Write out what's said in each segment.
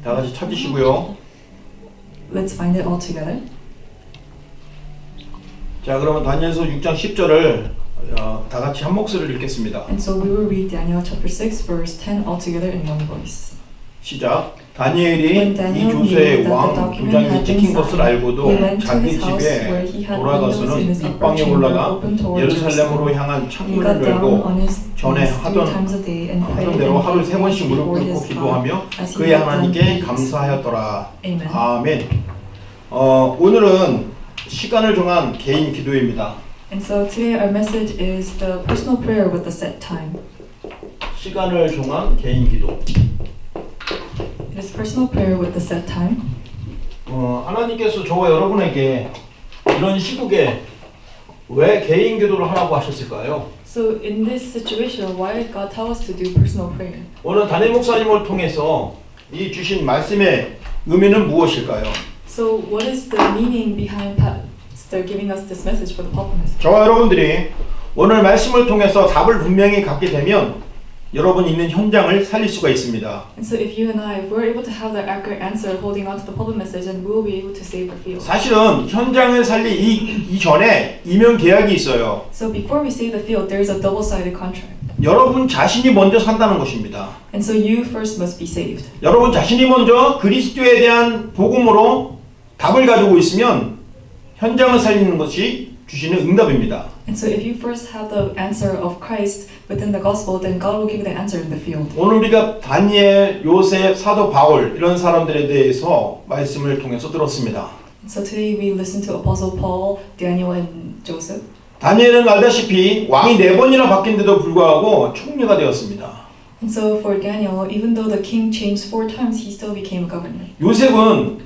다 같이 찾으시고요. Let's find it all together. 자, 그러면 다니엘서 6장 10절을 다 같이 한 목소리를 읽겠습니다. And so we will read Daniel chapter 6 verse 10 all together in one voice. 시작. 다니엘이 When 이 Daniel knew 조서의 that the 왕 document 부장이 had been 찍힌 것을 signed, 알고도 he went to 자기 his house where 집에 he had windows in 돌아가서는 his upper 윗방에 chamber 올라가 open toward 예루살렘으로 Jerusalem. 향한 He 창문을 got down 열고 on his 전에 knees 3 하던 times a day and prayed 하던 대로 and 하루에 3번씩 gave 무릎 before 꿇고 his 기도하며 God as he 그의 had done 하나님께 previously. 감사하였더라. Amen. 아멘. 오늘은 시간을 정한 개인 기도입니다. And so today our message is the personal prayer with the set time. 시간을 정한 개인 기도. It is personal prayer with the set time. 하나님께서 저와 여러분에게 이런 시국에 왜 개인 기도를 하라고 하셨을까요? So in this situation, why did God tell us to do personal prayer? 오늘 담임 목사님을 통해서 이 주신 말씀의 의미는 무엇일까요? So what is the meaning behind Pastor giving us this message for the pulpit message? 저와 여러분들이 오늘 말씀을 통해서 답을 분명히 갖게 되면 여러분이 있는 현장을 살릴 수가 있습니다. And so if you and I, if we're able to have the accurate answer holding on to the pulpit message, then we will be able to save our field. 사실은 현장을 살리 이전에 이면 계약이 있어요. So before we save the field, there is a double-sided contract. 여러분 자신이 먼저 산다는 것입니다. And so you first must be saved. 여러분 자신이 먼저 그리스도에 대한 복음으로 답을 가지고 있으면 현장을 살리는 것이 주시는 응답입니다. And so if you first have the answer of Christ within the gospel, then God will give you the answer in the field. 오늘 우리가 다니엘, 요셉, 사도 바울 이런 사람들에 대해서 말씀을 통해서 들었습니다. And so today we listen to Apostle Paul, Daniel, and Joseph. 다니엘은 알다시피 왕이 4번이나 바뀐데도 불구하고 총리가 되었습니다. And so for Daniel, even though the king changed 4 times, he still became a governor. 요셉은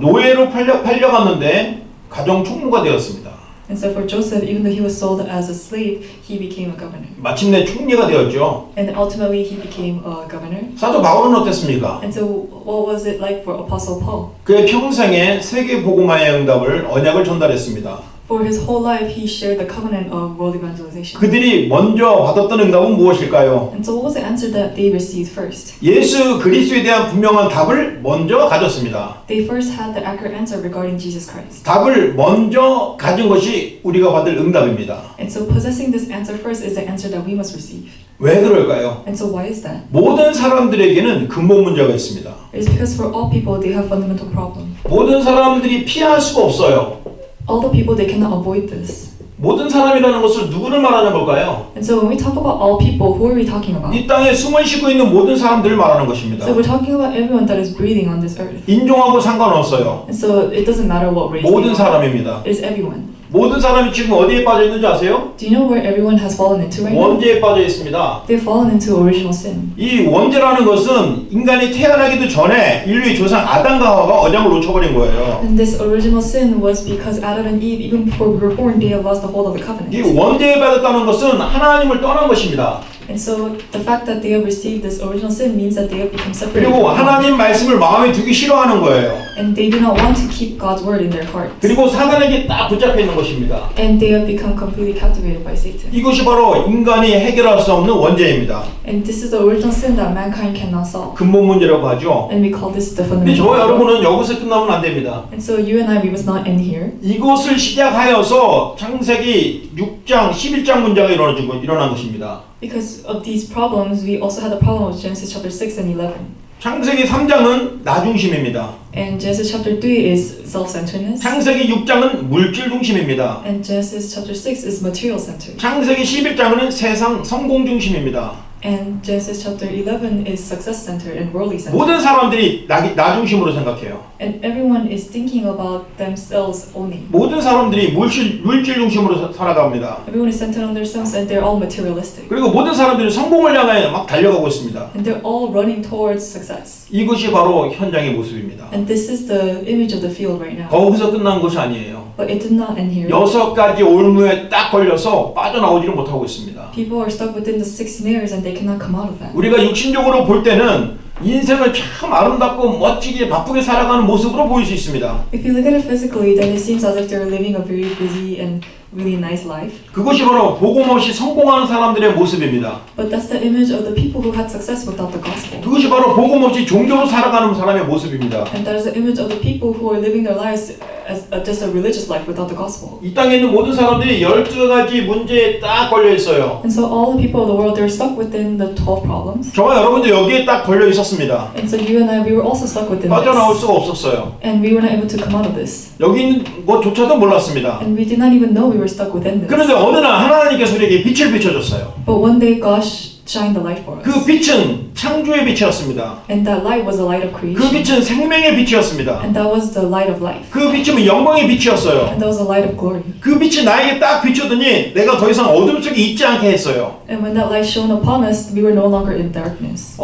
노예로 팔려갔는데 가정 총무가 되었습니다. And so for Joseph, even though he was sold as a slave, he became a governor. 마침내 총리가 되었죠. And ultimately he became a governor. 사도 바울은 어땠습니까? And so what was it like for Apostle Paul? 그의 평생에 세계 복음화의 응답을 언약을 전달했습니다. For his whole life, he shared the covenant of world evangelization. 그들이 먼저 받았던 응답은 무엇일까요? And so what was the answer that they received first? 예수 그리스도에 대한 분명한 답을 먼저 가졌습니다. They first had the accurate answer regarding Jesus Christ. 답을 먼저 가진 것이 우리가 받을 응답입니다. And so possessing this answer first is the answer that we must receive. 왜 그럴까요? And so why is that? 모든 사람들에게는 근본 문제가 있습니다. It's because for all people, they have fundamental problem. 모든 사람들이 피할 수가 없어요. All the people, they cannot avoid this. 모든 사람이라는 것을 누구를 말하는 걸까요? And so when we talk about all people, who are we talking about? 이 땅에 숨을 쉬고 있는 모든 사람들을 말하는 것입니다. So we're talking about everyone that is breathing on this earth. 인종하고 상관없어요. And so it doesn't matter what race 모든 they are. 사람입니다. It is everyone. 모든 사람이 지금 어디에 빠져 있는지 아세요? Do you know where everyone has fallen into right now? 원죄에 빠져 있습니다. They've fallen into original sin. 이 원죄라는 것은 인간이 태어나기도 전에 인류의 조상 아담과 하와가 언약을 놓쳐버린 거예요. And this original sin was because Adam and Eve, even before we were born, they have lost the hold of the covenant. 이 원죄에 빠졌다는 것은 하나님을 떠난 것입니다. And so the fact that they have received this original sin means that they have become separated 그리고 from God. 하나님 말씀을 마음에 두기 싫어하는 거예요. And they do not want to keep God's word in their hearts. 그리고 사단에게 딱 붙잡혀 있는 것입니다. And they have become completely captivated by Satan. 이것이 바로 인간이 해결할 수 없는 원죄입니다. And this is the original sin that mankind cannot solve. 근본 문제라고 하죠. And we call this the 근데 fundamental 저와 problem. 여러분은 여기서 끝나면 안 됩니다. And so you and I, we must not end here. 이것을 시작하여서 창세기 6장 11장 문제가 일어난 것입니다. Because of these problems, we also had the problem of Genesis chapter 6 and 11. 창세기 3장은 나 중심입니다. And Genesis chapter 3 is self-centeredness. 창세기 6장은 물질 중심입니다. And Genesis chapter 6 is material-centered. 창세기 11장은 세상 성공 중심입니다. And Genesis chapter 11 is success-centered and worldly-centered. 모든 사람들이 나 중심으로 생각해요. And everyone is thinking about themselves only. 모든 사람들이 물질 중심으로 살아갑니다. Everyone is centered on themselves and they're all materialistic. 그리고 모든 사람들이 성공을 향해 막 달려가고 있습니다. And they're all running towards success. 이것이 바로 현장의 모습입니다. And this is the image of the field right now. 거기서 끝난 것이 아니에요. But it did not end here. 6가지 올무에 딱 걸려서 빠져나오지를 못하고 있습니다. People are stuck within the 6 snares and they cannot come out of that. 우리가 육신적으로 볼 때는 인생을 참 아름답고 멋지게 바쁘게 살아가는 모습으로 보일 수 있습니다. If you look at it physically, then it seems as if they're living a very busy and really nice life. 그것이 바로 복음 없이 성공하는 사람들의 모습입니다. But that's the image of the people who had success without the gospel. 그것이 바로 복음 없이 종교로 살아가는 사람의 모습입니다. And that is the image of the people who are living their lives as just a religious life without the gospel. 이 땅에 있는 모든 사람들이 12가지 문제에 딱 걸려 있어요. And so all the people of the world, they're stuck within the 12 problems. 저와 여러분도 여기에 딱 걸려 있었습니다. And so you and I, we were also stuck within 빠져나올 this. 수가 없었어요. And we were not able to come out of this. 여기 있는 것조차도 몰랐습니다. And we did not even know we were stuck within this. 그런데 어느 날 하나님께서 우리에게 빛을 비춰줬어요. But one day God shined the light for us. 그 빛은 창조의 빛이었습니다. And that light was the light of 그 creation. 빛은 생명의 빛이었습니다. And that was the light of life. 그 빛은 영광의 빛이었어요. And that was the light of glory. 그 빛이 나에게 딱 비춰더니 내가 더 이상 어둠 속에 있지 않게 했어요. And when that light shone upon us, we were no longer in darkness.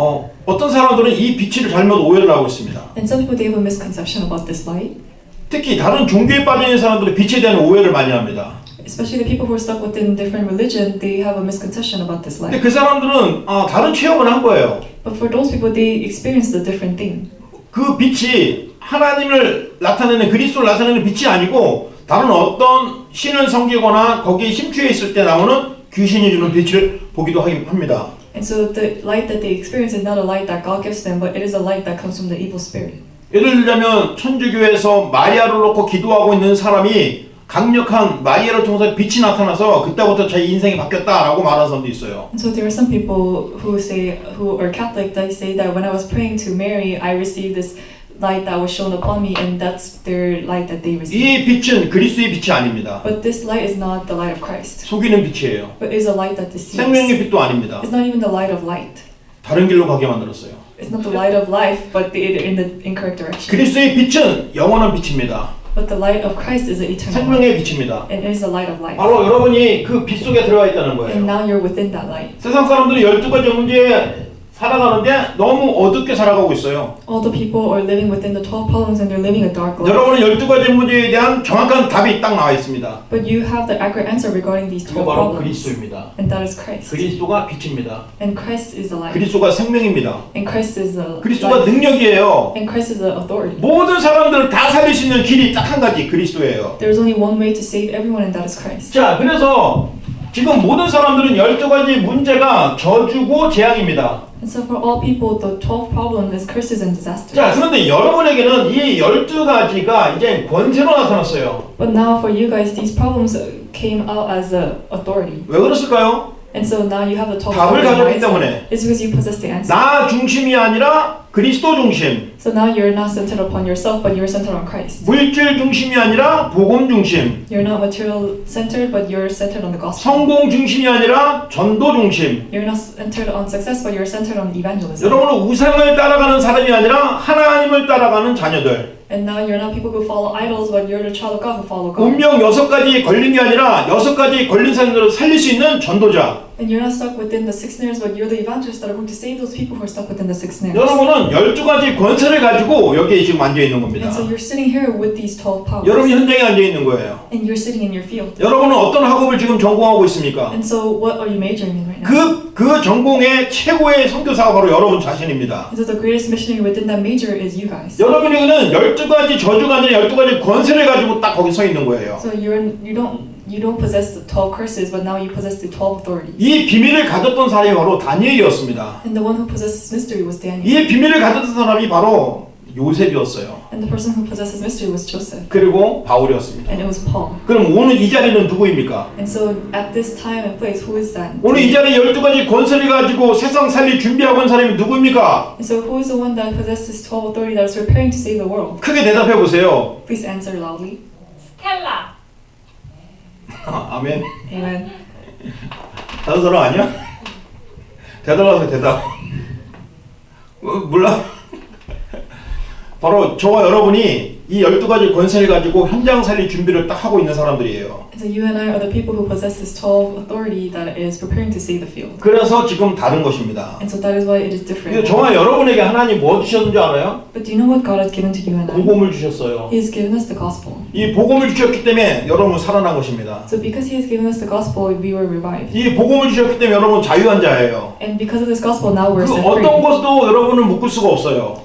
어떤 사람들은 이 빛을 잘못 오해를 하고 있습니다. And some people, they have a misconception about this light. 특히 다른 종교에 빠져 있는 사람들은 빛에 대한 오해를 많이 합니다. Especially the people who are stuck within different religion, they have a misconception about this 근데 light. 그 사람들은 다른 체험을 한 거예요. But for those people, they experienced a different thing. 그 빛이 하나님을 나타내는 그리스도를 나타내는 빛이 아니고 다른 어떤 신을 섬기거나 거기에 심취해 있을 때 나오는 귀신이 주는 빛을 보기도 합니다. And so the light that they experience is not a light that God gives them, but it is a light that comes from the evil spirit. 예를 들자면 천주교에서 마리아를 놓고 기도하고 있는 사람이 강력한 마리아를 통해서 빛이 나타나서 그때부터 제 인생이 바뀌었다라고 말하는 사람도 있어요. And so there are some people who are Catholic, they say that when I was praying to Mary, I received this light that was shown upon me, and that's their light that they received. 이 빛은 그리스도의 빛이 아닙니다. But this light is not the light of Christ, 속이는 빛이에요. but is a light that deceives. 생명의 빛도 아닙니다. It's not even the light of light. 다른 길로 가게 만들었어요. It's not the light of life, but in the incorrect direction. 그리스도의 빛은 영원한 빛입니다. But the light of Christ is an eternal light, 생명의 빛입니다. and it is the light of life. 바로 여러분이 그 빛 속에 들어가 있다는 And 거예요. now you're within that light. 세상 사람들이 12가지 문제에 살아가는데 너무 어둡게 살아가고 있어요. All the people are living within the 12 problems, and they're living a dark life. 여러분은 12가지 문제에 대한 정확한 답이 딱 나와 있습니다. But you have the accurate answer regarding these 그게 12 바로 problems, 그리스도입니다. and that is Christ. 그리스도가 빛입니다. And Christ is the light. 그리스도가 생명입니다. And Christ is the 그리스도가 life. 능력이에요. And Christ is the authority. 모든 사람들을 다 살릴 수 있는 길이 딱 한 가지 그리스도예요. There's only one way to save everyone, and that is Christ. 자, 그래서 지금 모든 사람들은 12가지 문제가 저주고 재앙입니다. And so for all people, the 12 problem is curses and disasters. 자, 그런데 여러분에게는 이 12가지가 이제 권세로 나타났어요. But now for you guys, these problems came out as a authority. 왜 그랬을까요? And so now you have the 12 답을 problem. 가졌기 Why? 때문에. It's because you possess the answer. 나 중심이 아니라 그리스도 중심, So now you're not centered upon yourself, but you're centered on Christ. 물질 중심이 아니라 복음 중심, You're not material centered, but you're centered on the gospel. 성공 중심이 아니라 전도 중심. You're not centered on success, but you're centered on evangelism. 여러분은 우상을 따라가는 사람이 아니라 하나님을 따라가는 자녀들. And now you're not people who follow idols, but you're the child of God who follow God. 운명 6가지 걸린 게 아니라 6가지 걸린 사람들을 살릴 수 있는 전도자. And you're not stuck within the 6 snares, but you're the evangelists that are going to save those people who are stuck within the 6 snares. 여러분은 12가지 권세를 가지고 여기에 지금 앉아 있는 겁니다. And so you're sitting here with these 12 powers. 여러분이 현장에 앉아 있는 거예요. And you're sitting in your field. 여러분은 어떤 학업을 지금 전공하고 있습니까? And so what are you majoring in right now? 그 전공의 최고의 선교사가 바로 여러분 자신입니다. And so the greatest missionary within that major is you guys. 여러분에게는 12가지 저주가 아니라 12가지 권세를 가지고 딱 거기 서 있는 거예요. So you don't possess the 12 curses, but now you possess the 12 authorities. 이 비밀을 가졌던 사람이 바로 다니엘이었습니다. And the one who possesses mystery was Daniel. 이 비밀을 가졌던 사람이 바로 요셉이었어요. And the person who possesses mystery was Joseph. 그리고 바울이었습니다. And it was Paul. 그럼 오늘 이 자리는 누구입니까? And so at this time and place, who is that? 오늘 이 자리에 12가지 권세를 가지고 세상 살릴 준비하고 있는 사람이 누구입니까? And so who is the one that possesses 12 authority that is preparing to save the world? 크게 대답해 보세요. Please answer loudly. 스텔라. 아멘. Amen. 다른 사람 아니야? 대답하세요, 대답. 몰라? 바로 저와 여러분이 이 12가지 권세를 가지고 현장 살릴 준비를 딱 하고 있는 사람들이에요. And so you and I are the people who possess this 12 authority that is preparing to save the field. 그래서 지금 다른 것입니다. And so that is why it is different. 저와 여러분에게 하나님 뭐 주셨는지 알아요? But do you know what God has given to you and I? 복음을 주셨어요. He has given us the gospel. 이 복음을 주셨기 때문에 여러분은 살아난 것입니다. So because He has given us the gospel, we were revived. 이 복음을 주셨기 때문에 여러분 자유한 자예요. And because of this gospel, now we're 그 set 어떤 free. 것도 여러분을 묶을 수가 없어요.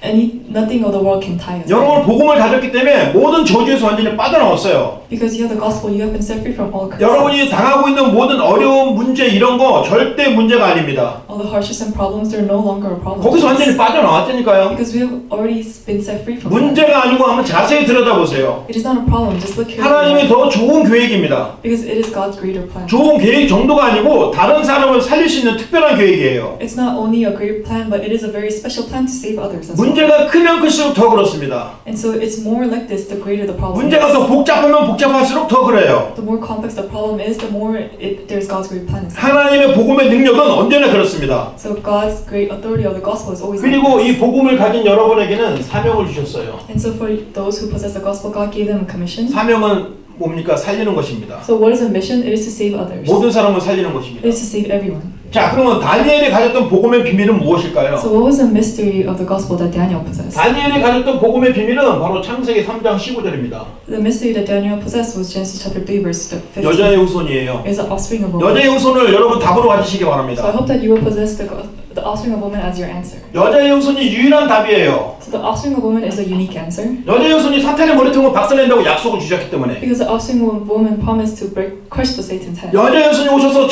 nothing of the world can tie us. 여러분 복음을 가졌기 때문에 모든 저주에서 완전히 빠져나왔어요. Because you have the gospel, you have been set free from all curses. 여러분이 당하고 있는 모든 어려운 문제 이런 거 절대 문제가 아닙니다. All the hardships and problems, they're no longer a problem. 거기서 완전히 빠져나왔다니까요. Because we have already been set free from that. 문제가 아니고 한번 자세히 들여다보세요. It is not a problem, just look here. 하나님의 더 좋은 계획입니다. Because it is God's greater plan. 좋은 계획 정도가 아니고 다른 사람을 살릴 수 있는 특별한 계획이에요. It's not only a great plan, but it is a very special plan to save others as well. 문제가 크면 클수록 더 그렇습니다. And so it's more like this, the greater the problem 문제가 is. 더 복잡하면 복잡할수록 더 그래요. The more complex the problem is, the more there's God's great plan. 하나님의 복음의 능력은 언제나 그렇습니다. So God's great authority of the gospel is always like 그리고 this. 이 복음을 가진 여러분에게는 사명을 주셨어요. And so for those who possess the gospel, God gave them a commission. 사명은 뭡니까? 살리는 것입니다. So what is a mission? It is to save others. 모든 사람을 살리는 It 것입니다. is to save everyone. 자, 그러면 다니엘이 가졌던 복음의 비밀은 무엇일까요? So what was the mystery of the gospel that Daniel possessed? 다니엘이 가졌던 복음의 비밀은 바로 창세기 3장 15절입니다. The mystery that Daniel possessed was Genesis chapter 3 verse 15. 여자의 후손이에요. Is the offspring of woman. 여자의 후손을 여러분 답으로 가지시기 So I 바랍니다. hope that you will possess the offspring of woman as your answer. 여자의 후손이 유일한 답이에요. So the offspring of woman is a unique answer. 여자의 후손이 사탄의 머리통을 박살낸다고 약속을 주셨기 때문에 Because the offspring of woman promised to crush the Satan's head. 여자의 후손이 오셔서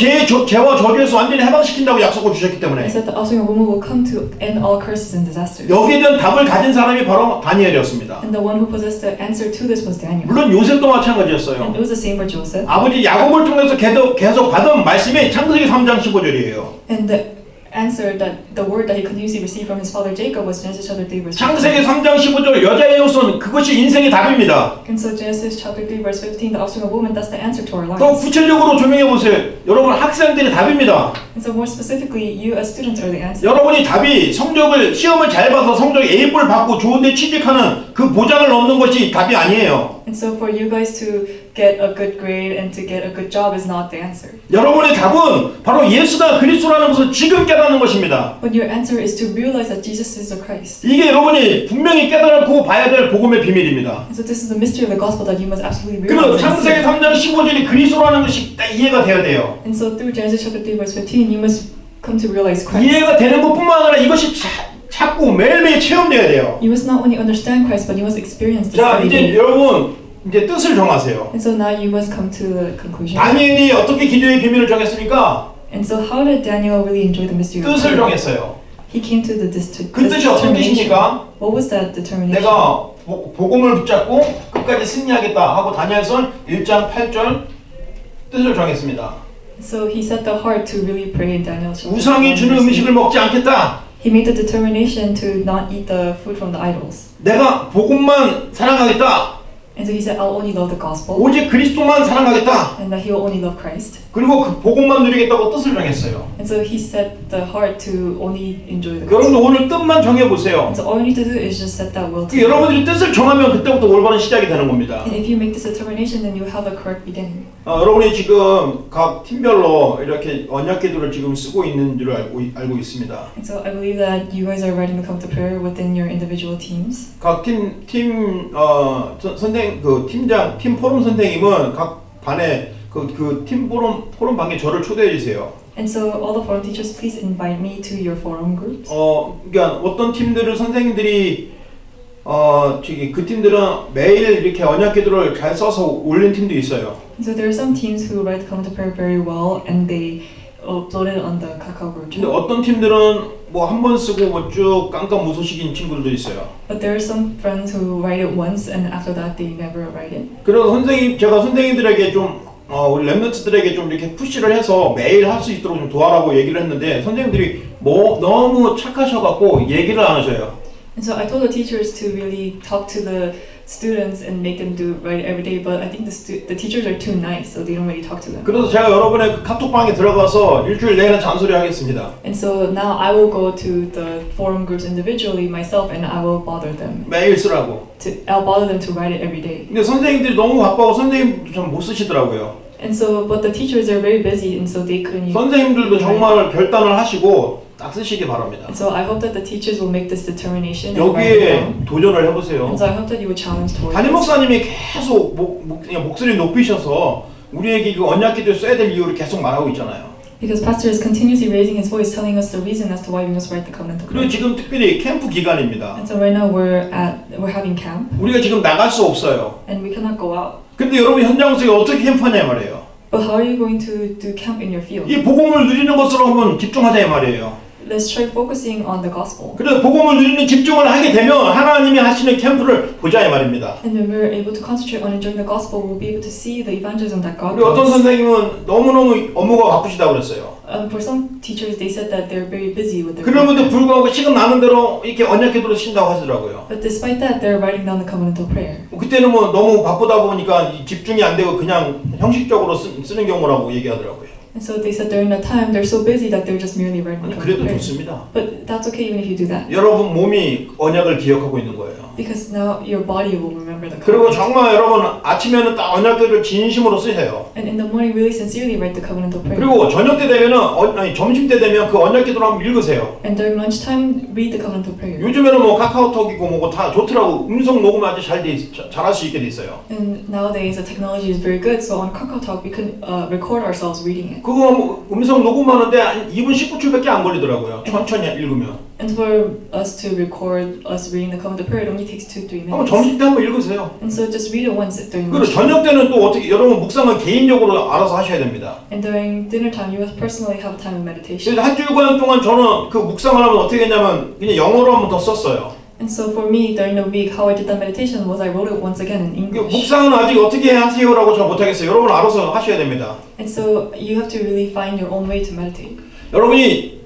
죄와 저주에서 완전히 해방시킨다고 약속을 주셨기 때문에 It said the offspring of woman will come to end all curses and disasters. 여기에 대한 답을 가진 사람이 바로 다니엘이었습니다. And the one who possessed the answer to this was Daniel. 물론 요셉도 And 마찬가지였어요. it was the same for Joseph. 아버지 야곱을 통해서 계속 받은 말씀이 창세기 3장 15절이에요. And the answer that the word that he continuously received from his father Jacob was Genesis chapter 3 verse 15. 창세기 3장 15절 여자의 후손 그것이 인생의 답입니다. And so Genesis chapter 3 verse 15, the offspring of woman, that's the answer to our 더 lives. 구체적으로 조명해 보세요. 여러분 학생들이 답입니다. And so more specifically, you as students are the answer. 여러분이 답이 시험을 잘 봐서 성적 A뿔 받고 좋은데 취직하는 그 보장을 넘는 것이 답이 아니에요. And so for you guys to get a good grade and to get a good job is not the answer. 여러분의 답은 바로 예수가 그리스도라는 것을 지금 깨닫는 것입니다. But your answer is to realize that Jesus is the Christ. 이게 여러분이 분명히 깨닫고 봐야 될 복음의 비밀입니다. And so this is the mystery of the gospel that you must absolutely 그리고 realize. 창세기 3장 15절이 그리스도라는 것이 딱 이해가 돼야 돼요. And so through Genesis chapter 3 verse 15, you must come to realize Christ. 이해가 되는 것뿐만 아니라 이것이 자꾸 매일매일 체험돼야 돼요. You must not only understand Christ, but you must experience this 자, every 이제 day. 여러분 이제 뜻을 정하세요. And so now you must come to the conclusion. 다니엘이 어떻게 기도의 비밀을 정했습니까? And so how did Daniel really enjoy the mystery of 뜻을 prayer? 정했어요. He came to the 그 뜻이 어떤 뜻입니까? What was that determination? 내가 복음을 붙잡고 끝까지 승리하겠다 하고 다니엘서 1장 8절 뜻을 정했습니다. So he set the heart to really pray in Daniel. 우상이 주는 음식을 먹지 않겠다. He made the determination to not eat the food from the idols. 내가 복음만 사랑하겠다. And so he said, I'll only love the gospel. 오직 그리스도만 사랑하겠다. And that he will only love Christ. 그리고 그 복음만 누리겠다고 뜻을 정했어요. And so he set the heart to only enjoy the 여러분도 gospel. 오늘 뜻만 정해보세요. And so all you need to do is just set that will to. 여러분들이 뜻을 정하면 그때부터 올바른 시작이 되는 겁니다. And if you make this determination, then you have a correct beginning. 여러분이 지금 각 팀별로 이렇게 언약 기도를 지금 쓰고 있는 줄 알고 있습니다. And so I believe that you guys are writing the come to prayer within your individual teams. 각 팀 포럼 선생님은 각 반에 그 팀 포럼 방에 저를 초대해 주세요. And so all the forum teachers, please invite me to your forum groups. 그러니까 어떤 팀들은 선생님들이 그 팀들은 매일 이렇게 언약 기도를 잘 써서 올린 팀도 있어요. And so there are some teams who write the come to prayer very well, and they upload it on the Kakao group 근데 channel. 어떤 팀들은 뭐 한 번 쓰고 뭐 쭉 깜깜무소식인 친구들도 있어요. But there are some friends who write it once, and after that they never write it. 그래서 제가 선생님들에게 좀 우리 랩런트들에게 좀 이렇게 푸시를 해서 매일 할 수 있도록 좀 도와라고 얘기를 했는데 선생님들이 너무 착하셔갖고 얘기를 안 하셔요. And so I told the teachers to really talk to the students and make them write it every day, but I think the teachers are too nice, so they don't really talk to them. 그래서 제가 여러분의 그 카톡방에 들어가서 일주일 내내 잔소리 하겠습니다. And so now I will go to the forum groups individually myself, and I will bother them. 매일 쓰라고. I'll bother them to write it every day. 근데 선생님들이 너무 바빠고 선생님도 좀 못 쓰시더라고요. And so, but the teachers are very busy, and so they couldn't. 선생님들도 정말 결단을 하시고 딱 쓰시기 바랍니다. And so I hope that the teachers will make this determination and write it 여기에 down. 도전을 해보세요. And so I hope that you will challenge towards 담임 this. 목사님이 계속 그냥 목소리 높이셔서 우리에게 그 언약 기도 써야 될 이유를 계속 말하고 있잖아요. Because pastor is continuously raising his voice, telling us the reason as to why we must write the covenant of 그리고 prayer. 지금 특별히 캠프 기간입니다. And so right now we're having camp, 우리가 지금 나갈 수 없어요. and we cannot go out. 근데 여러분 현장 속에 어떻게 캠프하냐 말이에요. But how are you going to do camp in your field? 이 복음을 누리는 것으로 한번 집중하자 이 말이에요. Let's try focusing on the gospel. 그래서 복음을 누리는 집중을 하게 되면 하나님이 하시는 캠프를 보자 이 말입니다. And when we're able to concentrate on enjoying the gospel, we'll be able to see the evangelism that God 우리 어떤 does. 선생님은 너무너무 업무가 바쁘시다고 그랬어요. For some teachers, they said that they're very busy with their 그럼에도 work. 불구하고 시간 나는 대로 이렇게 언약 기도를 신다고 하시더라고요. But despite that, they're writing down the covenant of prayer. 그때는 뭐 너무 바쁘다 보니까 집중이 안 되고 그냥 형식적으로 쓰는 경우라고 얘기하더라고요. And so they said during that time, they're so busy that they're just merely writing 아니, the covenant 그래도 of prayer. 좋습니다. But that's okay even if you do that. 여러분 몸이 언약을 기억하고 있는 거예요. Because now your body will remember the 그리고 covenant. 정말 여러분 아침에는 딱 언약들을 진심으로 쓰세요. And in the morning, really sincerely write the covenant of prayer. 그리고 저녁 때 되면은 아니 점심 때 되면 그 언약 기도를 한번 읽으세요. And during lunchtime, read the covenant of prayer. 요즘에는 뭐 카카오톡이고 뭐고 다 좋더라고. 음성 녹음 아주 잘할 수 있게 돼 있어요. And nowadays, the technology is very good. So on KakaoTalk, we can record ourselves reading it. 그거 뭐 음성 녹음하는데 한 2분 19초밖에 안 걸리더라고요. 천천히 읽으면. And for us to record us reading the covenant of prayer, it only takes 2-3 한번 minutes. 점심 때 한번 읽으세요. And so just read it once during 그리고 lunch. 저녁 때는 또 어떻게 여러분 묵상은 개인적으로 알아서 하셔야 됩니다. And during dinner time, you must personally have time of meditation. 그래서 한 주간 동안 저는 그 묵상을 하면 어떻게 했냐면 그냥 영어로 한번 더 썼어요. And so for me, during the week, how I did that meditation was I wrote it once again in 그 English. 묵상은 아직 어떻게 하세요라고 저 못하겠어요. 여러분 알아서 하셔야 됩니다. And so you have to really find your own way to meditate. 여러분이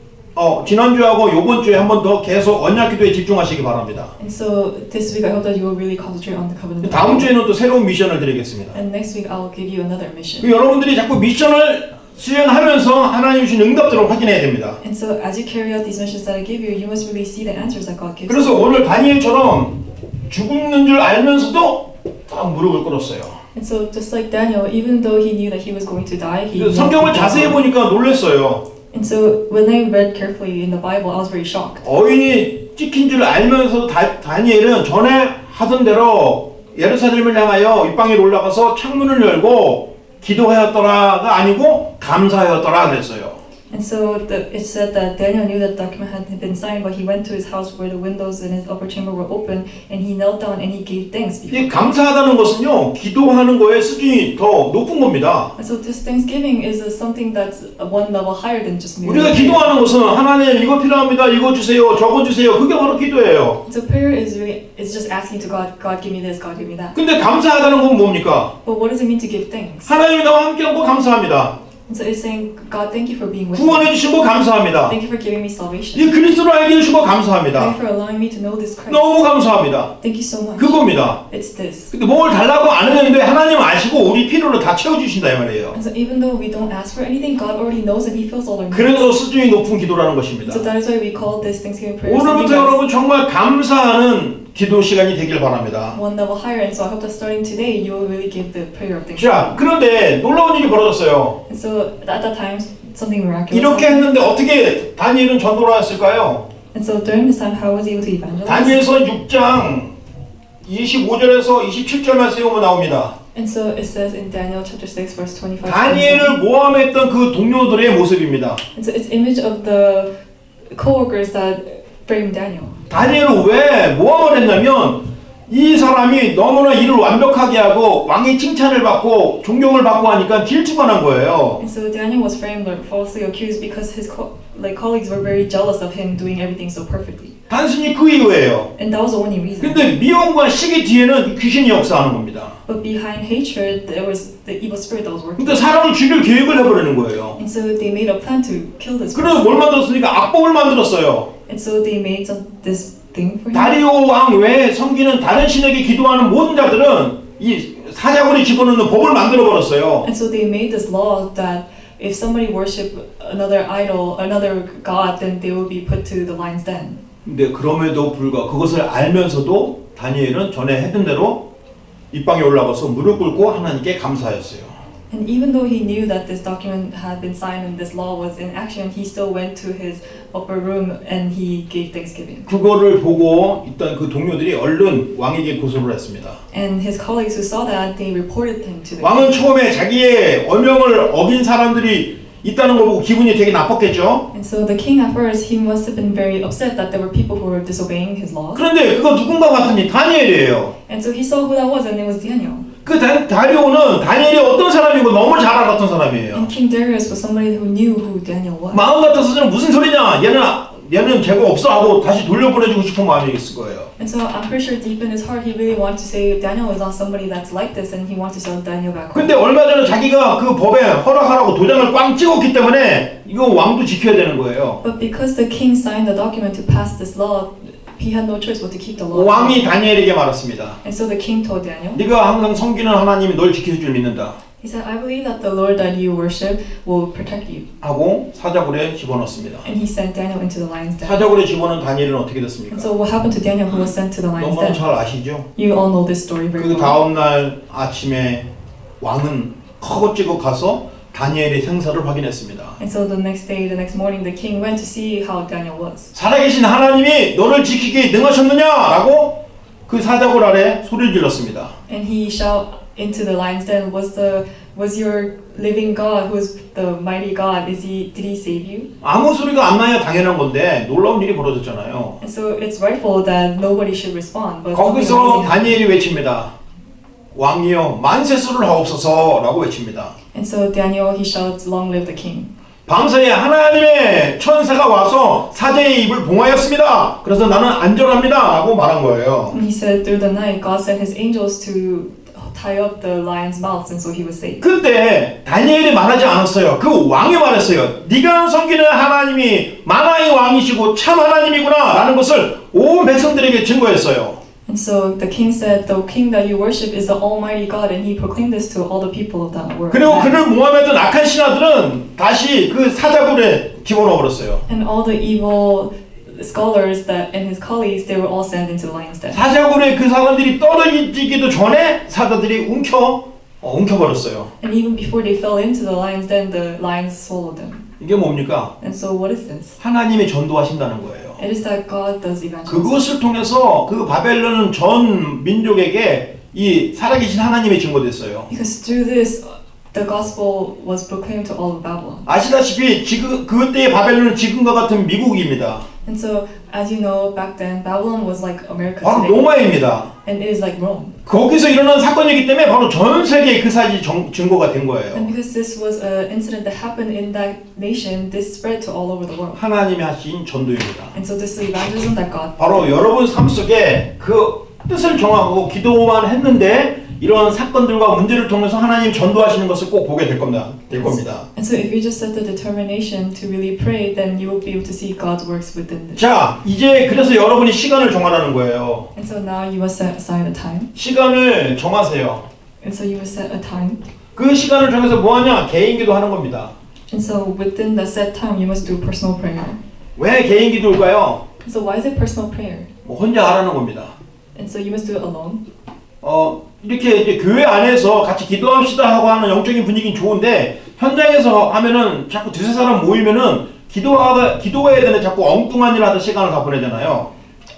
지난주하고 요번 주에 한 번 더 계속 언약 기도에 집중하시기 바랍니다. And so this week, I hope that you will really concentrate on the covenant of 다음 prayer. 주에는 또 새로운 미션을 드리겠습니다. And next week, I'll give you another mission. 여러분들이 자꾸 미션을 수행하면서 하나님 주신 응답들을 확인해야 됩니다. And so as you carry out these missions that I give you, you must really see the answers that God gives you. 그래서 오늘 다니엘처럼 죽는 줄 알면서도 딱 무릎을 꿇었어요. And so just like Daniel, even though he knew that he was going to die, he 성경을 자세히 보니까 놀랐어요. And so when I read carefully in the Bible, I was very shocked. 어인이 찍힌 줄 알면서도 다니엘은 전에 하던 대로 예루살렘을 향하여 입방에 올라가서 창문을 열고 기도하였더라가 아니고 감사하였더라 그랬어요. And so it said that Daniel knew that the document had been signed, but he went to his house where the windows in his upper chamber were open, and he knelt down and he gave thanks. 이 감사하다는 것은요 기도하는 거의 수준이 더 높은 겁니다. And so this thanksgiving is something that's one level higher than just mere. 우리가 기도하는 것은 하나님 이거 필요합니다. 이거 주세요. 저거 주세요. 그게 바로 기도예요. So prayer is really is just asking to God, God give me this, God give me that. 근데 감사하다는 건 뭡니까? But what does it mean to give thanks? 하나님이 나와 함께한 거 감사합니다. And so it's saying, God, thank you for being with me. 구원해 주신 거 감사합니다. Thank you for giving me salvation. 이 그리스도를 알게 해주신 거 Thank 감사합니다. you for allowing me to know this Christ. 너무 감사합니다. Thank you so much. 그겁니다. It's this. 근데 뭘 달라고 안 했는데 하나님 아시고 우리 필요를 다 채워주신다 이 말이에요. And so even though we don't ask for anything, God already knows and He fills all our needs. 그래서 수준이 높은 기도라는 것입니다. So that is why we call this Thanksgiving prayer 오늘부터 something 여러분 정말 감사하는 기도 시간이 되길 바랍니다. that's one level higher. And so I hope that starting today, you will really give the prayer of 자, Thanksgiving. 그런데 놀라운 일이 벌어졌어요. And so at that time, something miraculous 이렇게 happened. 했는데 어떻게 다니엘은 전도를 했을까요? And so during this time, how was he able to evangelize? 다니엘서 6장 25절에서 27절 말씀이 오면 나옵니다. And so it says in Daniel chapter 6, verse 25. 다니엘을 모함했던 그 동료들의 모습입니다. And so it's image of the co-workers that framed Daniel. 다니엘을 왜 모함을 했냐면 이 사람이 너무나 일을 완벽하게 하고 왕의 칭찬을 받고 존경을 받고 하니까 질투가 난 거예요. And so Daniel was framed or falsely accused because his colleagues were very jealous of him doing everything so perfectly. 단순히 그 이유예요. And that was the only reason. 근데 미움과 시기 뒤에는 귀신이 역사하는 겁니다. But behind hatred, there was the evil spirit that was working. 근데 사람을 죽일 계획을 해버리는 거예요. And so they made a plan to kill this 그래서 person. 뭘 만들었으니까 악법을 만들었어요. And so they made this thing for him. 다리오 왕 외에 섬기는 다른 신에게 기도하는 모든 자들은 이 사자굴에 집어넣는 법을 만들어 버렸어요. And so they made this law that if somebody worship another idol, another god, then they will be put to the lion's den. 근데 그럼에도 불구하고 그것을 알면서도 다니엘은 전에 했던 대로 입방에 올라가서 무릎 꿇고 하나님께 감사했어요. And even though he knew that this document had been signed and this law was in action, he still went to his upper room and he gave thanksgiving. 그거를 보고 있던 그 동료들이 얼른 왕에게 고소를 했습니다. And his colleagues who saw that, they reported him to the 왕은 처음에 자기의 어명을 어긴 사람들이 있다는 걸 보고 기분이 되게 나빴겠죠. And so the king at first, he must have been very upset that there were people who were disobeying his laws. 그런데 그거 누군가 봤더니 다니엘이에요. And so he saw who that was, and it was Daniel. 그 다리오는 다니엘이 어떤 사람이고 너무 잘 알았던 사람이에요. And King Darius was somebody who knew who Daniel was. 마음 같아서는 무슨 소리냐, 얘는 죄가 없어 하고 다시 돌려보내주고 싶은 마음이 있을 거예요. And so I'm pretty sure deep in his heart, he really wanted to say Daniel is not somebody that's like this, and he wants to send Daniel back home. 근데 얼마 전에 자기가 그 법에 허락하라고 도장을 꽝 찍었기 때문에 이거 왕도 지켜야 되는 거예요. But because the king signed the document to pass this law, he had no choice but to keep the law. 왕이 다니엘에게 말했습니다. And so the king told Daniel, 네가 항상 섬기는 하나님이 널 지킬 줄 믿는다 he said, I believe that the Lord that you worship will protect you. 하고 사자굴에 집어넣습니다. And he sent Daniel into the lion's den. 사자굴에 집어넣은 다니엘은 어떻게 됐습니까? And so what happened to Daniel who was sent to the lion's 너무 den? 잘 아시죠? You all know this story very 그 well. 다음 날 아침에 왕은 커고찌고 가서 다니엘의 생사를 확인했습니다. And so the next day, the next morning, the king went to see how Daniel was. 살아계신 하나님이 너를 지키기에 능하셨느냐라고 그 사자굴 아래 소리를 질렀습니다. And he shouted into the lion's den, was your living God, who is the mighty God, did he save you? 아무 소리가 안 나야 당연한 건데 놀라운 일이 벌어졌잖아요. And so it's rightful that nobody should respond, but something 거기서 amazing happened. 다니엘이 외칩니다. 왕이여 만세수를 하옵소서라고 외칩니다. And so Daniel, he shouts, long live the king. 밤사이에 하나님의 천사가 와서 사자의 입을 봉하였습니다. 그래서 나는 안전합니다 라고 말한 거예요. And he said through the night, God sent his angels to tie up the lion's mouths, and so he was saved. 그때 다니엘이 말하지 않았어요. 그 왕이 말했어요. 네가 섬기는 하나님이 만왕의 왕이시고 참 하나님이구나 라는 것을 온 백성들에게 증거했어요. And so the king said, the king that you worship is the Almighty God, and he proclaimed this to all the people of that world. 그리고 그를 모함했던 악한 신하들은 다시 그 사자굴에 집어넣어 버렸어요. And all the evil scholars that and his colleagues, they were all sent into the lion's den. 사자굴에 그 사람들이 떨어지기도 전에 사자들이 움켜버렸어요. And even before they fell into the lion's den, the lions swallowed them. 이게 뭡니까? And so what is this? 하나님이 전도하신다는 거예요. It is that God does evangelism. 그것을 통해서 그 바벨론 전 민족에게 이 살아계신 하나님이 증거됐어요. Because through this, the gospel was proclaimed to all of Babylon. 아시다시피 지금 그때의 바벨론은 지금과 같은 미국입니다. And so, as you know, back then, Babylon was like America 바로 today. 로마입니다. And it is like Rome. 거기서 일어난 사건이기 때문에 바로 전 세계에 그 사실이 증거가 된 And 거예요. because this was an incident that happened in that nation, this spread to all over the world. 하나님이 하신 전도입니다. And so this is evangelism that God. 바로 여러분 삶 속에 그 뜻을 정하고 기도만 했는데 이런 사건들과 문제를 통해서 하나님 전도하시는 것을 꼭 보게 될 겁니다. And so if you just set the determination to really pray, then you will be able to see God's works within this. 자, 이제 그래서 여러분이 시간을 정하라는 거예요. And so now you must set aside a time. 시간을 정하세요. And so you must set a time. 그 시간을 정해서 뭐 하냐? 개인 기도하는 겁니다. And so within the set time, you must do personal prayer. 왜 개인 기도일까요? And so why is it personal prayer? 뭐 혼자 하라는 겁니다. And so you must do it alone. 이렇게 이제 교회 안에서 같이 기도합시다 하고 하는 영적인 분위기는 좋은데 현장에서 하면은 자꾸 두세 사람 모이면은 기도해야 되는 자꾸 엉뚱한 일 하다 시간을 다 보내잖아요.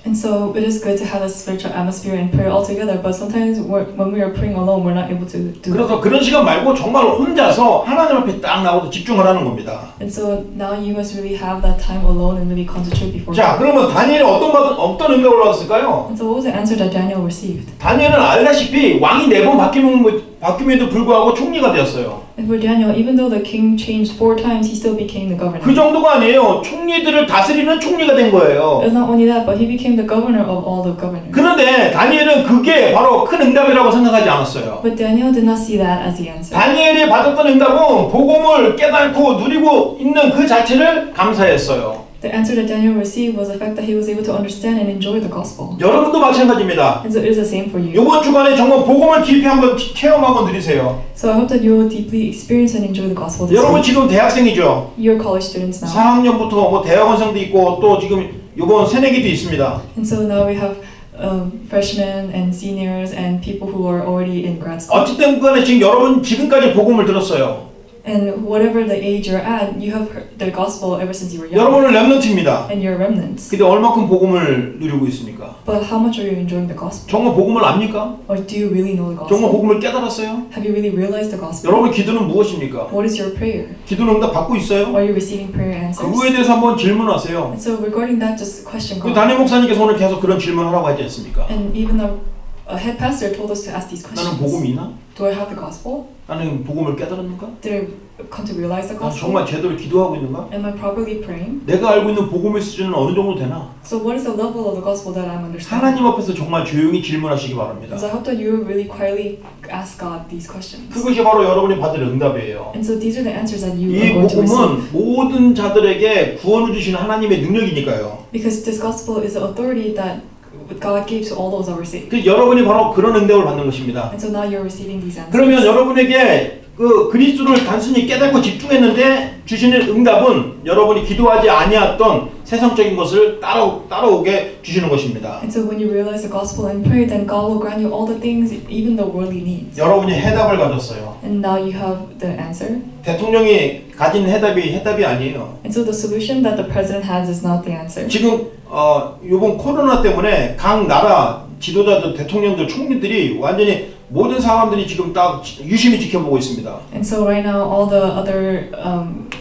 And so it is good to have a spiritual atmosphere and prayer all together, but sometimes when we are praying alone, we're not able to do it. 그래서 그런 시간 말고 정말 혼자서 하나님 앞에 딱 나와서 집중하라는 겁니다. And so now you must really have that time alone and really concentrate before 자, God. 그러면 다니엘이 어떤 응답을 받았을까요? And so what was the answer that Daniel received? 다니엘은 알다시피 왕이 4번 바뀜에도 불구하고 총리가 되었어요. And for Daniel, even though the king changed 4 times, he still became the governor. 그 정도가 아니에요. 총리들을 다스리는 총리가 된 거예요. It's not only that, but he became the governor of all the governors. 그런데 다니엘은 그게 바로 큰 응답이라고 생각하지 않았어요. But Daniel did not see that as the answer. 다니엘이 받았던 응답은 복음을 깨닫고 누리고 있는 그 자체를 감사했어요. The answer that Daniel received was the fact that he was able to understand and enjoy the gospel. 여러분도 마찬가지입니다. And so it is the same for you. 이번 주간에 정말 복음을 깊이 한번 체험하고 누리세요. So I hope that you will deeply experience and enjoy the gospel this 여러분 week. 지금 대학생이죠. You're college students now. 4학년부터 뭐 대학원생도 있고 또 지금 이번 새내기도 있습니다. And so now we have freshmen and seniors and people who are already in grad school. 어쨌든 간에 지금 여러분 지금까지 복음을 들었어요. And whatever the age you're at, you have heard the gospel ever since you were young. 여러분은 렘넌트입니다. And you're remnants. 근데 얼마큼 복음을 누리고 있습니까? But how much are you enjoying the gospel? 정말 복음을 압니까? Or do you really know the 정말 gospel? 복음을 깨달았어요? Have you really realized the gospel? 여러분의 기도는 무엇입니까? What is your prayer? 기도는 응답 받고 있어요? Are you receiving prayer answers? 그거에 대해서 한번 질문하세요. And so regarding that, just question 그 God. 담임 목사님께서 오늘 계속 그런 질문하라고 하지 않습니까? And even a head pastor told us to ask these 나는 questions. 복음이 있나? Do I have the gospel? 나는 복음을 깨달았는가? Did I come to realize the 난 gospel? 정말 제대로 기도하고 있는가? Am I properly praying? 내가 알고 있는 복음의 수준은 어느 정도 되나? So what is the level of the gospel that I'm understanding? 하나님 앞에서 정말 조용히 질문하시기 바랍니다. So I hope that you really quietly ask God these questions. 그것이 바로 여러분이 받을 응답이에요. And so these are the answers that you 이 are going to 복음은 receive. 모든 자들에게 구원을 주시는 하나님의 능력이니까요. Because this gospel is the authority that God gave to all those that were saved. 그 여러분이 바로 그런 응답을 받는 것입니다. And so now you're receiving these answers. 그러면 여러분에게 그 그리스도를 단순히 깨닫고 집중했는데 주시는 응답은 여러분이 기도하지 아니했던 세상적인 것을 따라오게 주시는 것입니다. And so when you realize the gospel and pray, then God will grant you all the things, even the worldly needs. 여러분이 해답을 가졌어요. And now you have the answer. 대통령이 가진 해답이 아니에요. And so the solution that the president has is not the answer. 지금 이번 코로나 때문에 각 나라 지도자들, 대통령들, 총리들이 완전히 모든 사람들이 지금 딱 유심히 지켜보고 있습니다. And so right now, all the other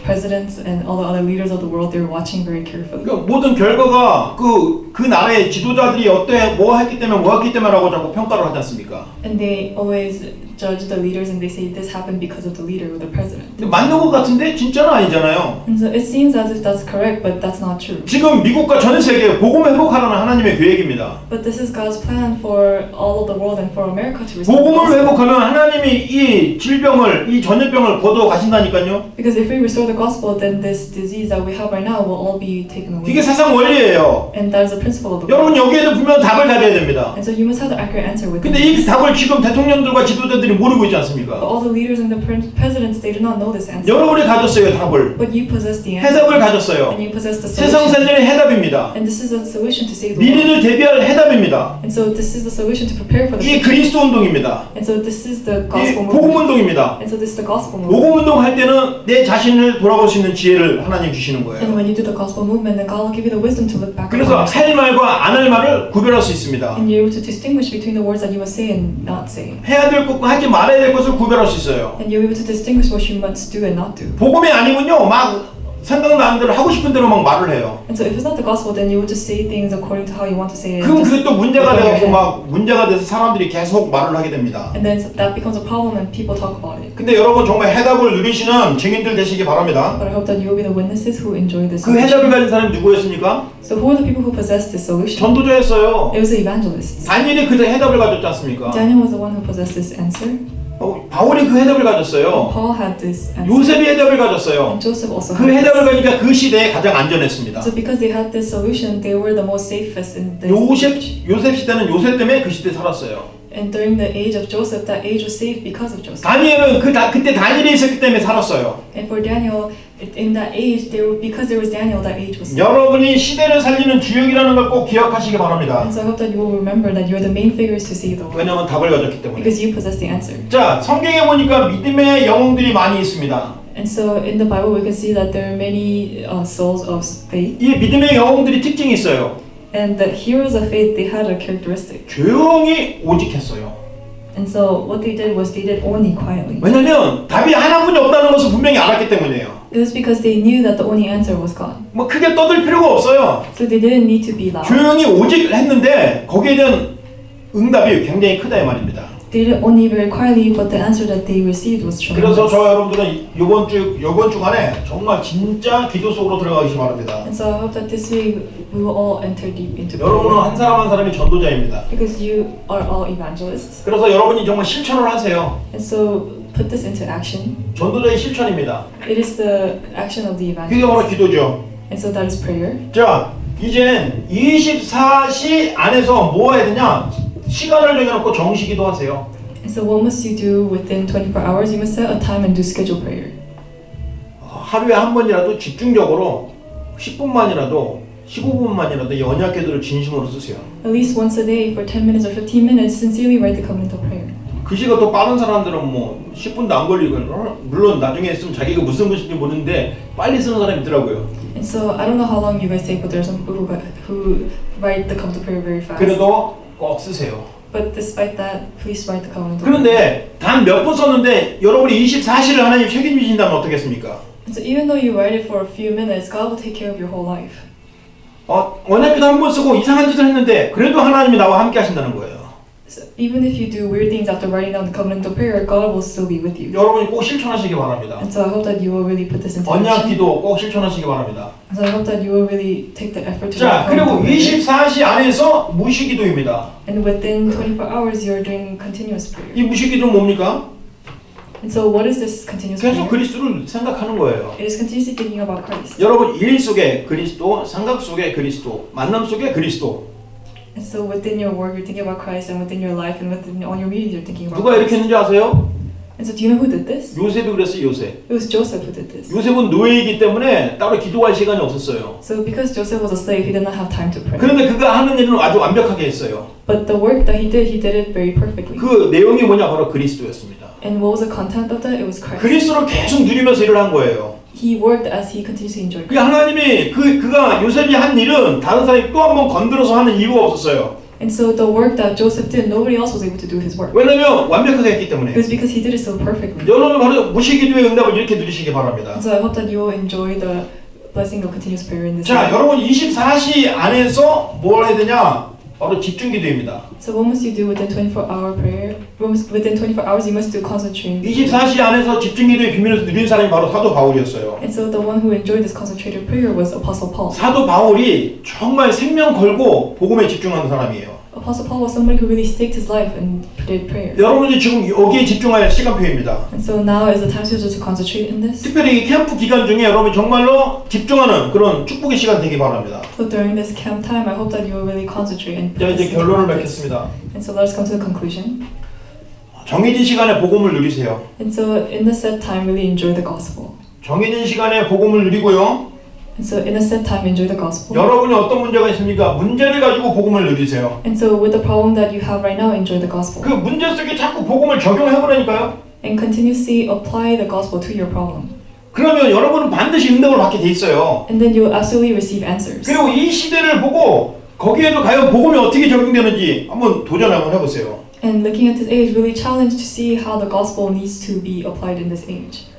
presidents and all the other leaders of the world, they're watching very carefully. 그러니까 모든 결과가 그 나라의 지도자들이 뭐 했기 때문에라고 자꾸 평가를 하지 않습니까? And they always judge the leaders and they say this happened because of the leader or the president. 근데 맞는 것 같은데 진짜는 아니잖아요. And so it seems as if that's correct, but that's not true. 지금 미국과 전 세계 복음 회복하라는 하나님의 계획입니다. But this is God's plan for all of the world and for America to receive the 복음을 gospel. 회복하면 하나님이 이 전염병을 거둬 가신다니까요. Because if we restore the gospel, then this disease that we have right now will all be taken away. 이게 세상 원리예요. And that is the principle of the 여러분 world. 여기에도 분명 답을 가져야 됩니다. And so you must have the accurate answer with 근데 이 this. 답을 지금 대통령들과 지도자들이 모르고 있지 But 않습니까? all the leaders and the presidents, they do not know this answer. 여러분이 가졌어요 답을. But you possess the answer. 해답을 가졌어요. And you possess the 세상 solution. 살리는 해답입니다. And this is a solution to save the world. 미래를 대비할 해답입니다. And so this is the solution to prepare for the 이 future. 그리스도 운동입니다. And so this is the 이 gospel 복음 movement. 운동입니다. And so this is the gospel movement. 복음 운동 할 때는 내 자신을 돌아볼 수 있는 지혜를 하나님 주시는 And 거예요. when you do the gospel movement, then God will give you the wisdom to look back. 그래서 할 말과 안 할 말을 구별할 수 있습니다. And you're able to distinguish between the words that you must say and not say. 해야 될 것과 하지 말아야 될 것을 구별할 수 있어요. And you're able to distinguish what you must do and not do. 복음이 아니군요. 막 생각나는 대로 하고 싶은 대로 막 말을 해요. And so if it's not the gospel, then you will just say things according to how you want to say it. 그럼 And, 그게 또 문제가 돼갖고 막 문제가 돼서 사람들이 계속 말을 하게 됩니다. then that becomes a problem and people talk about it. 근데 여러분 정말 해답을 누리시는 증인들 되시기 바랍니다. But I hope that you will be the witnesses who enjoy this 그 solution. 해답을 가진 사람이 누구였습니까? So who are the people who possessed this solution? 전도자였어요. It was the evangelists. 다니엘이 그 해답을 가졌지 않습니까? Daniel was the one who possessed this answer. 바울이 그 해답을 가졌어요. Paul had this answer. 요셉이 해답을 가졌어요. And Joseph also 그 had 해답을 this. 가니까 그 시대에 가장 안전했습니다. So because they had this solution, they were the most safest in this age. 요셉 시대는 요셉 때문에 그 시대에 살았어요. And during the age of Joseph, that age was saved because of Joseph. 다니엘은 그때 다니엘이 있었기 때문에 살았어요. And for Daniel, in that age, because there was Daniel, that age was saved. 여러분이 시대를 살리는 주역이라는 걸 꼭 기억하시기 바랍니다. And so I hope that you will remember that you are the main figures to save the world. 왜냐하면 답을 가졌기 때문에. Because you possess the answer. 자, 성경에 보니까 믿음의 영웅들이 많이 있습니다. And so in the Bible, we can see that there are many souls of faith. 이 믿음의 영웅들이 특징이 있어요. And the heroes of faith, they had a characteristic. 조용히 오직했어요. And so what they did was they did only quietly. 왜냐면 답이 하나뿐이 없다는 것을 분명히 알았기 때문이에요. It was because they knew that the only answer was God. 뭐 크게 떠들 필요가 없어요. So they didn't need to be loud. 조용히 오직을 했는데 거기에 대한 응답이 굉장히 크다 이 말입니다. They did only very quietly, but the answer that they received was 그래서 tremendous. 저 여러분들은 이번 주간에 정말 진짜 기도 속으로 들어가시기 바랍니다. And so I hope that this week we will all enter deep into 여러분은 prayer. 한 사람 한 사람이 전도자입니다. Because you are all evangelists. 그래서 여러분이 정말 실천을 하세요. And so put this into action. 전도자의 실천입니다. It is the action of the 그게 바로 evangelist. 기도죠. And so that is prayer. 자, 이젠 24시 안에서 뭐 해야 되냐? 시간을 정해놓고 정시 기도하세요. And so what must you do within 24 hours? You must set a time and do scheduled prayer. 하루에 한 번이라도 집중적으로 10분만이라도 15분만이라도 연약 기도를 진심으로 쓰세요. At least once a day for 10 minutes or 15 minutes, sincerely write the covenant of prayer. 글씨가 더 빠른 사람들은 뭐 10분도 안 걸리고 물론 나중에 쓰면 자기가 무슨 글씨인지 모르는데 빨리 쓰는 사람이 있더라고요. And so I don't know how long you guys take, but there's some people who write the covenant prayer very fast. 그래도 꼭 쓰세요. But despite that, please write the covenant prayer. 그런데 단 몇 번 썼는데 여러분이 24시를 하나님 책임지신다면 어떻겠습니까? And so even though you write it for a few minutes, God will take care of your whole life. 언약기도 한 번 쓰고 이상한 짓을 했는데 그래도 하나님이 나와 함께 하신다는 거예요. So even if you do weird things after writing down the covenant prayer, God will still be with you. 여러분이 꼭 실천하시기 바랍니다. And so I hope that you will really put this into action. 언약기도 꼭 실천하시기 바랍니다. And so I hope that you will really take the effort to 자, write 그리고 covenant prayer. 24시 안에서 무시기도입니다. And within 24 hours, you are doing continuous prayer. 이 무시기도는 뭡니까? And so what is this continuous 계속 prayer? 그리스도를 생각하는 거예요. It is continuously thinking about Christ. 여러분 일 속에 그리스도, 생각 속에 그리스도, 만남 속에 그리스도. And so within your work, you're thinking about Christ, and within your life, and within all your meetings, you're thinking about 누가 이렇게 Christ. 했는지 아세요? And so do you know who did this? 요셉이 그랬어요. 요셉. It was Joseph who did this. 요셉은 노예이기 때문에 따로 기도할 시간이 없었어요. So because Joseph was a slave, he did not have time to pray. 그런데 그가 하는 일은 아주 완벽하게 했어요. But the work that he did it very perfectly. 그 내용이 뭐냐? 바로 그리스도였습니다. And what was the content of that? It was Christ. 그리스도를 계속 누리면서 일을 한 거예요. He worked as he continuously enjoyed 그 Christ. 하나님이 그가 요셉이 한 일은 다른 사람이 또 한 번 건드려서 하는 이유가 없었어요. And so the work that Joseph did, nobody else was able to do his work. 왜냐면 완벽하게 했기 때문에. It was because he did it so perfectly. 여러분 바로 무시기도의 응답을 이렇게 누리시기 바랍니다. And so I hope that you will enjoy the blessing of continuous prayer in this 자, way. 여러분 24시 안에서 뭘 해야 되냐? 바로 집중기도입니다. So what must you do within 24-hour prayer? Within 24 hours, you must do concentrating. 24시 안에서 집중기도의 비밀을 누린 사람이 바로 사도 바울이었어요. And so the one who enjoyed this concentrated prayer was Apostle Paul. 사도 바울이 정말 생명 걸고 복음에 집중하는 사람이에요. Apostle Paul was somebody who really staked his life and did prayer. 여러분이 지금 여기에 집중할 시간표입니다. And so now is the time to just concentrate in this. 특별히 이 캠프 기간 중에 여러분 정말로 집중하는 그런 축복의 시간 되기 바랍니다. So during this camp time, I hope that you will really concentrate and 자, put 이제 this into 결론을 practice. 맺겠습니다. And so let us come to the conclusion. 정해진 시간에 복음을 누리세요. And so in the set time, really enjoy the gospel. 정해진 시간에 복음을 누리고요. And so in a set time, enjoy the gospel. 여러분이 어떤 문제가 있습니까? 문제를 가지고 복음을 누리세요. And so with the problem that you have right now, enjoy the gospel. 그 문제 속에 자꾸 복음을 적용해보라니까요. And continuously apply the gospel to your problem. 그러면 여러분은 반드시 응답을 받게 돼 있어요. And then you will absolutely receive answers. 그리고 이 시대를 보고 거기에도 과연 복음이 어떻게 적용되는지 한번 도전 한번 해보세요. And looking at this age, really challenge to see how the gospel needs to be applied in this age.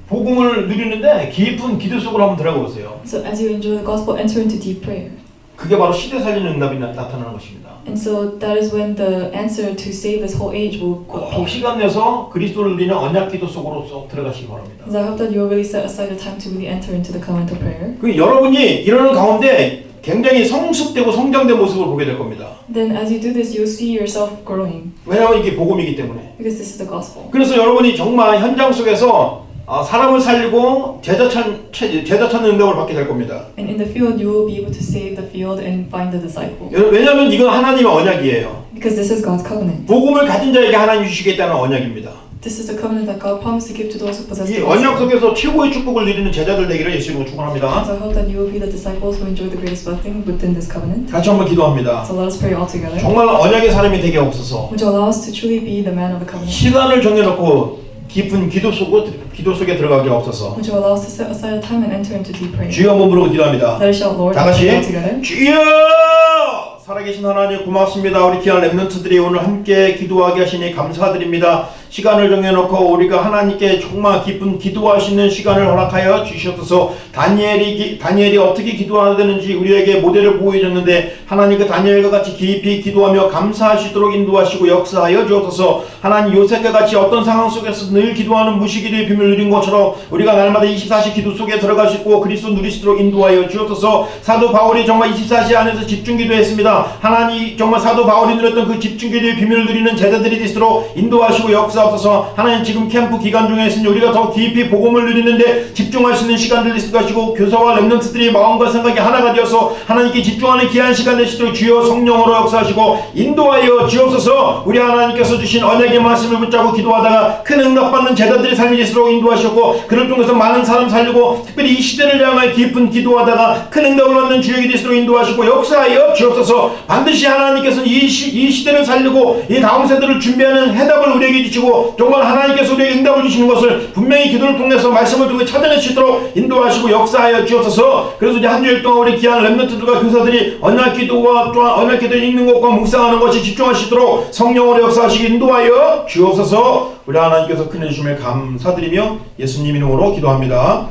복음을 누리는데 깊은 기도 속으로 한번 들어가 보세요. So as you enjoy the gospel, enter into deep prayer. 그게 바로 시대 살리는 응답이 나타나는 것입니다. And so that is when the answer to save this whole age will 꼭 appear. 시간 내서 그리스도를 누리는 언약 기도 속으로 쏙 들어가시기 바랍니다. So I hope that you will really set aside the time to really enter into the covenantal prayer. 그 여러분이 이러는 가운데 굉장히 성숙되고 성장된 모습을 보게 될 겁니다. Then as you do this, you'll see yourself growing 왜냐하면 이게 복음이기 때문에. because this is the gospel. 그래서 여러분이 정말 현장 속에서 사람을 살리고 제자 찾는 응답을 받게 될 겁니다. And in the field, you will be able to save the field and find the disciple. 왜냐하면 이건 하나님의 언약이에요. Because this is God's covenant. 복음을 가진 자에게 하나님이 주시겠다는 언약입니다. This is the covenant that God promised to give to those who possess 이 the 언약 gospel. 속에서 최고의 축복을 누리는 제자들 되기를 예수님으로 축원합니다. So I hope that you will be the disciples who enjoy the greatest blessing within this covenant. 같이 한번 기도합니다. So let us pray all together. 정말 언약의 사람이 되게 없어서 Would you allow us to truly be the man of the covenant? 시간을 정해놓고 깊은 기도 속에 들어가게 없어서. Would you allow us to set aside a time and enter into deep prayer? 주여 한번 부르고 기도합니다. Let us shout, Lord, 다 같이 all together. 주여! 살아계신 하나님 고맙습니다. 우리 귀한 렘넌트들이 오늘 함께 기도하게 하시니 감사드립니다. 시간을 정해놓고 우리가 하나님께 정말 깊은 기도하시는 시간을 허락하여 주시옵소서. 다니엘이 어떻게 기도해야 되는지 우리에게 모델을 보여줬는데 하나님 그 다니엘과 같이 깊이 기도하며 감사할 수 있도록 인도하시고 역사하여 주옵소서. 하나님 요셉과 같이 어떤 상황 속에서 늘 기도하는 무시기도의 비밀을 누린 것처럼 우리가 날마다 24시 기도 속에 들어갈 수 있고 그리스도 누릴 수 있도록 인도하여 주옵소서. 사도 바울이 정말 24시 안에서 집중 기도했습니다. 하나님 정말 사도 바울이 누렸던 그 집중 기도의 비밀을 누리는 제자들이 되도록 인도하시고 역사하옵소서. 하나님 지금 캠프 기간 중에 있으니 우리가 더 깊이 복음을 누리는데 집중할 수 있는 시간들이 있을 것이고 교사와 렘넌트들이 마음과 생각이 하나가 되어서 하나님께 집중하는 귀한 시간 되시도록 주여 성령으로 역사하시고 인도하여 주옵소서. 우리 하나님께서 주신 언약의 말씀을 붙잡고 기도하다가 큰 응답받는 제자들이 삶이 되도록 인도하셨고 그를 통해서 많은 사람 살리고 특별히 이 시대를 향하여 깊은 기도하다가 큰 응답을 받는 주역이 되도록 인도하시고 역사하여 주옵소서. 주셔서 반드시 하나님께서는 이 시대를 살리고 이 다음 세대를 준비하는 해답을 우리에게 주시고 정말 하나님께서 우리에게 응답을 주시는 것을 분명히 기도를 통해서 말씀을 통해 찾아낼 수 있도록 인도하시고 역사하여 주옵소서. 그래서 이제 한 주일 동안 우리 귀한 렘넌트들과 교사들이 언약 기도와 또한 언약 기도 읽는 것과 묵상하는 것이 집중할 수 있도록 성령으로 역사하시기 인도하여 주옵소서. 우리 하나님께서 큰 해주심을 감사드리며 예수님 이름으로 기도합니다.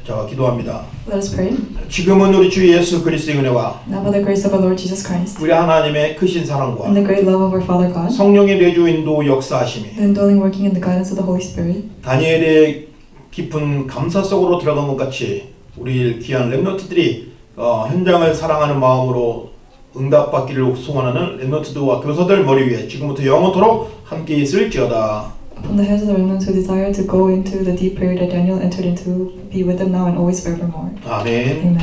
자, 기도합니다. Let us pray. 지금은 우리 주 예수 그리스도의 은혜와 Now by the grace of our Lord Jesus Christ 우리 하나님의 크신 사랑과 and the great love of our Father God, 성령의 내주 인도 역사하심이 the indwelling working in the guidance of the Holy Spirit, 다니엘의 깊은 감사 속으로 들어간 것 같이 우리 귀한 렘넌트들이 현장을 사랑하는 마음으로 응답받기를 소원하는 렘넌트들과 교사들 머리 위에 지금부터 영원토록 함께 있을지어다. upon the heads of the remnants who desire to go into the deep prayer that Daniel entered into, be with them now and always forevermore. 아멘. Amen.